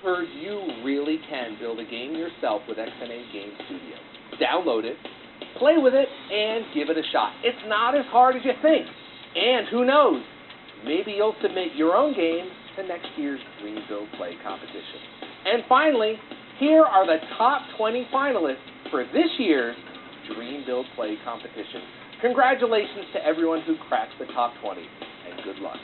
heard you really can build a game yourself with XNA Game Studio. Download it, play with it, and give it a shot. It's not as hard as you think. And who knows, maybe you'll submit your own game to next year's Dream.Build.Play competition. And finally, here are the top 20 finalists for this year's Dream.Build.Play competition. Congratulations to everyone who cracked the top 20, and good luck.